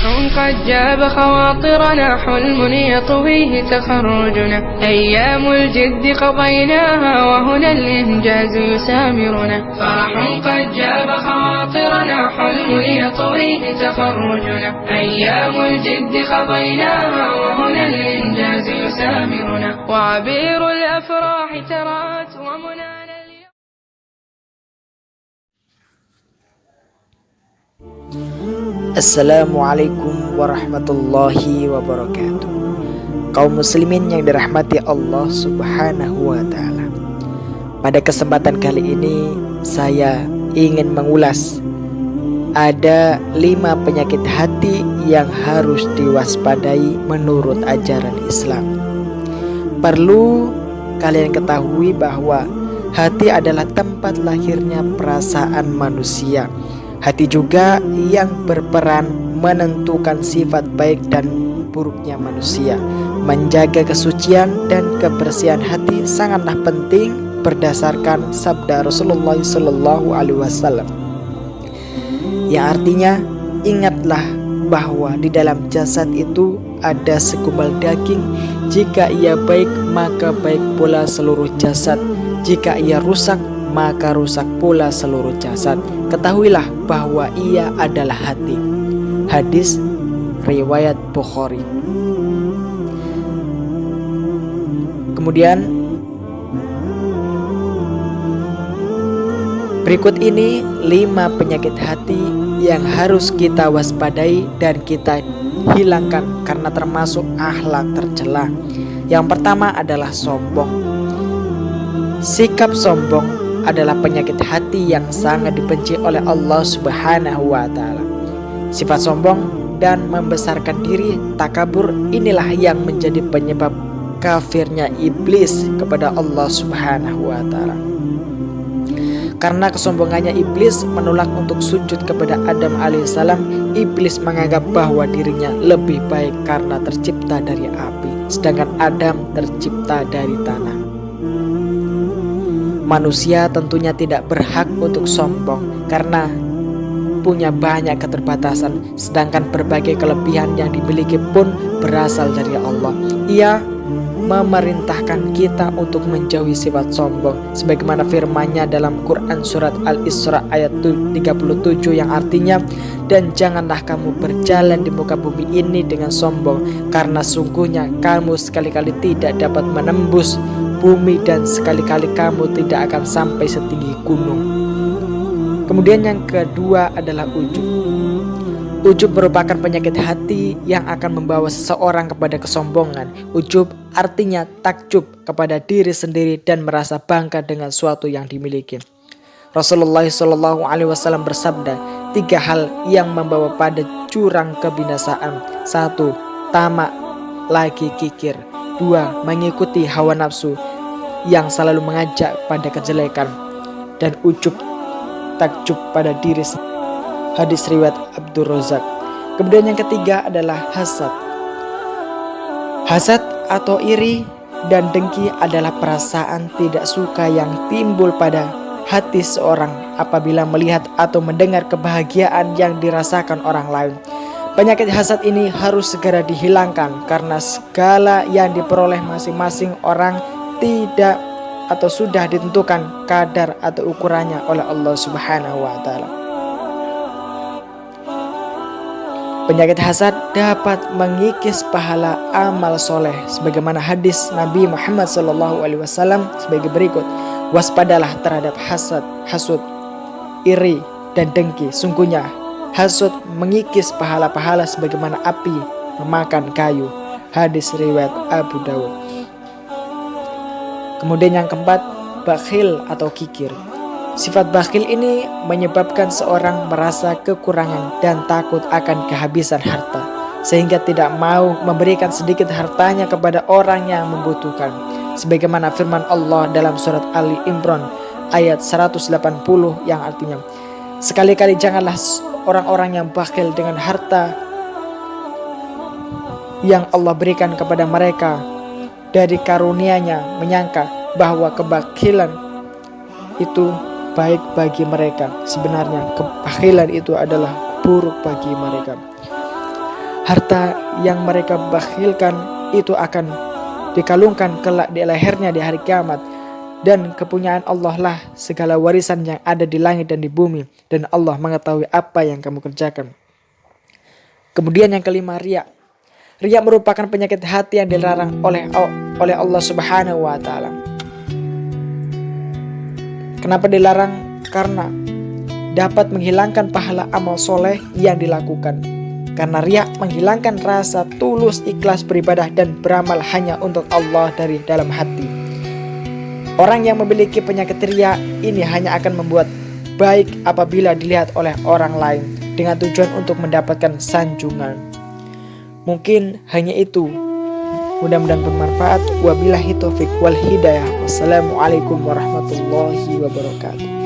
قد جاب خواطرنا حلم يطويه تخرجنا أيام الجد قضيناها وهنا الإنجاز يسامرنا فرح قد جاب خواطرنا حلم يطويه تخرجنا أيام الجد قضيناها وهنا الإنجاز يسامرنا وعبير الأفراح ترات ومنانا Assalamualaikum warahmatullahi wabarakatuh. Kaum muslimin yang dirahmati Allah subhanahu wa ta'ala, pada kesempatan kali ini saya ingin mengulas ada 5 penyakit hati yang harus diwaspadai menurut ajaran Islam. Perlu kalian ketahui bahwa hati adalah tempat lahirnya perasaan manusia. Hati juga yang berperan menentukan sifat baik dan buruknya manusia. Menjaga kesucian dan kebersihan hati sangatlah penting berdasarkan sabda Rasulullah SAW, yang artinya, ingatlah bahwa di dalam jasad itu ada segumpal daging. Jika ia baik, maka baik pula seluruh jasad. Jika ia rusak, maka rusak pula seluruh jasad. Ketahuilah bahwa ia adalah hati. Hadis riwayat Bukhari. Kemudian berikut ini 5 penyakit hati yang harus kita waspadai dan kita hilangkan karena termasuk akhlak tercela. Yang pertama adalah sombong. Sikap sombong adalah penyakit hati yang sangat dibenci oleh Allah Subhanahu wa ta'ala. Sifat sombong dan membesarkan diri, takabur, inilah yang menjadi penyebab kafirnya iblis kepada Allah Subhanahu wa ta'ala. Karena kesombongannya iblis menolak untuk sujud kepada Adam alaihissalam, iblis menganggap bahwa dirinya lebih baik karena tercipta dari api, sedangkan Adam tercipta dari tanah. Manusia tentunya tidak berhak untuk sombong karena punya banyak keterbatasan, sedangkan berbagai kelebihan yang dimiliki pun berasal dari Allah. Ia memerintahkan kita untuk menjauhi sifat sombong, sebagaimana firman-Nya dalam Quran surat Al-Isra ayat 37 yang artinya, dan janganlah kamu berjalan di muka bumi ini dengan sombong, karena sungguhnya kamu sekali-kali tidak dapat menembus bumi dan sekali-kali kamu tidak akan sampai setinggi gunung. Kemudian yang kedua adalah ujub. Ujub merupakan penyakit hati yang akan membawa seseorang kepada kesombongan. Ujub artinya takjub kepada diri sendiri dan merasa bangga dengan suatu yang dimiliki. Rasulullah SAW bersabda, 3 hal yang membawa pada jurang kebinasaan. 1. Tamak lagi kikir. 2. Mengikuti hawa nafsu yang selalu mengajak pada kejelekan. Dan ujub takjub pada diri sendiri. Hadis riwayat Abdur Razak. Kemudian yang ketiga adalah hasad. Hasad atau iri dan dengki adalah perasaan tidak suka yang timbul pada hati seorang apabila melihat atau mendengar kebahagiaan yang dirasakan orang lain. Penyakit hasad ini harus segera dihilangkan karena segala yang diperoleh masing-masing orang tidak atau sudah ditentukan kadar atau ukurannya oleh Allah Subhanahu wa ta'ala. Penyakit hasad dapat mengikis pahala amal soleh, sebagaimana hadis Nabi Muhammad SAW sebagai berikut: waspadalah terhadap hasud, iri, dan dengki. Sungguhnya hasud mengikis pahala-pahala sebagaimana api memakan kayu. Hadis riwayat Abu Dawud. Kemudian yang keempat, bakhil atau kikir. Sifat bakhil ini menyebabkan seorang merasa kekurangan dan takut akan kehabisan harta, sehingga tidak mau memberikan sedikit hartanya kepada orang yang membutuhkan. Sebagaimana firman Allah dalam surat Ali Imran ayat 180 yang artinya, sekali-kali janganlah orang-orang yang bakhil dengan harta yang Allah berikan kepada mereka dari karunia-Nya menyangka bahwa kebakhilan itu baik bagi mereka. Sebenarnya kebakhilan itu adalah buruk bagi mereka. Harta yang mereka bakhilkan itu akan dikalungkan kelak di lehernya di hari kiamat. Dan kepunyaan Allah lah segala warisan yang ada di langit dan di bumi. Dan Allah mengetahui apa yang kamu kerjakan. Kemudian yang kelima, riya. Riya merupakan penyakit hati yang dilarang oleh Allah Subhanahu wa Ta'ala. Kenapa dilarang? Karena dapat menghilangkan pahala amal soleh yang dilakukan. Karena riya menghilangkan rasa tulus ikhlas beribadah dan beramal hanya untuk Allah dari dalam hati. Orang yang memiliki penyakit riya ini hanya akan membuat baik apabila dilihat oleh orang lain dengan tujuan untuk mendapatkan sanjungan. Mungkin hanya itu. Mudah-mudahan bermanfaat. Wabillahi taufiq wal hidayah. Wassalamualaikum warahmatullahi wabarakatuh.